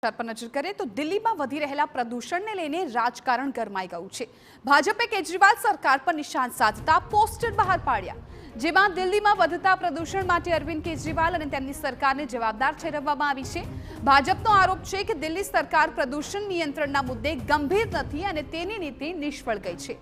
પર નજર કરીએ તો દિલ્હીમાં વધી રહેલા પ્રદૂષણને લઈને રાજકારણ ગરમાઈ ગયું છે। ભાજપે કેજરીવાલ સરકાર પર નિશાન સાધતા પોસ્ટર બહાર પાડ્યા, જેમાં દિલ્હીમાં વધતા પ્રદૂષણ માટે અરવિંદ કેજરીવાલ અને તેમની સરકારને જવાબદાર ઠેરવવામાં આવી છે। ભાજપનો આરોપ છે કે દિલ્હી સરકાર પ્રદૂષણ નિયંત્રણના મુદ્દે ગંભીર નથી અને તેની નીતિ નિષ્ફળ ગઈ છે।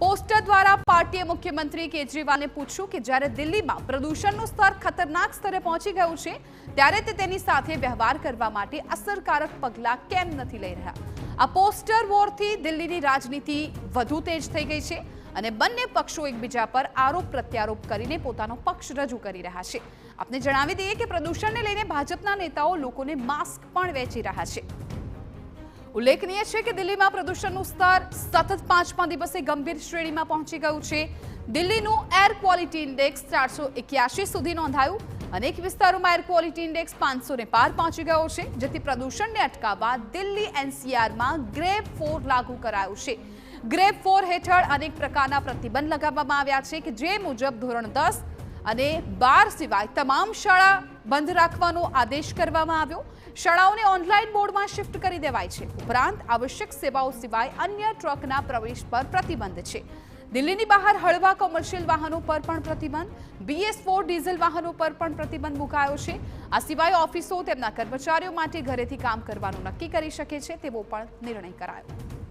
પોસ્ટર દ્વારા પાર્ટીએ મુખ્યમંત્રી કેજરીવાલને પૂછ્યું કે જ્યારે દિલ્હીમાં પ્રદૂષણનું સ્તર ખતરનાક સ્તરે પહોંચી ગયું છે ત્યારે તે તેની સાથે વ્યવહાર કરવા માટે અસરકારક પગલાં કેમ નથી લઈ રહ્યા। આ પોસ્ટર વોરથી દિલ્હીની રાજનીતિ વધુ તેજ થઈ ગઈ છે અને બંને પક્ષો એકબીજા પર આરોપ પ્રત્યારોપ કરીને પોતાનો પક્ષ રજૂ કરી રહ્યા છે। આપને જણાવી દઈએ કે પ્રદૂષણને લઈને ભાજપના નેતાઓ લોકોને માસ્ક પણ વેચી રહ્યા છે। ઉલ્લેખનીય છે કે દિલ્હીમાં પ્રદૂષણનું સ્તર સતત 5મા દિવસે ગંભીર શ્રેણીમાં પહોંચી ગયું છે। દિલ્હીનું એર ક્વોલિટી ઇન્ડેક્સ 481 સુધી નોંધાયું। અનેક વિસ્તારોમાં એર ક્વોલિટી ઇન્ડેક્સ 500 પાર પહોંચી ગયો છે, જેથી પ્રદૂષણને અટકાવવા દિલ્હી એનસીઆરમાં ગ્રેડ 4 લાગુ કરાયું છે। ગ્રેડ 4 હેઠળ અનેક પ્રકારના પ્રતિબંધ લગાવવામાં આવ્યા છે કે જે મુજબ ધોરણ 10 અને 12 સિવાય તમામ શાળા બંધ રાખવાનો આદેશ કરવામાં આવ્યો। શાળાઓને ઓનલાઈન મોડમાં શિફ્ટ કરી દેવાય છે। ઉપરાંત આવશ્યક સેવાઓ સિવાય અન્ય ટ્રકના પ્રવેશ પર પ્રતિબંધ છે। દિલ્હીની બહાર હળવા કોમર્શિયલ વાહનો પર પણ પ્રતિબંધ, BS4 ડીઝલ વાહનો પર પણ પ્રતિબંધ મુકાયો છે। આ સિવાય ઓફિસો તેમના કર્મચારીઓ માટે ઘરેથી કામ કરવાનું નક્કી કરી શકે છે તેવો પણ નિર્ણય કરાયો।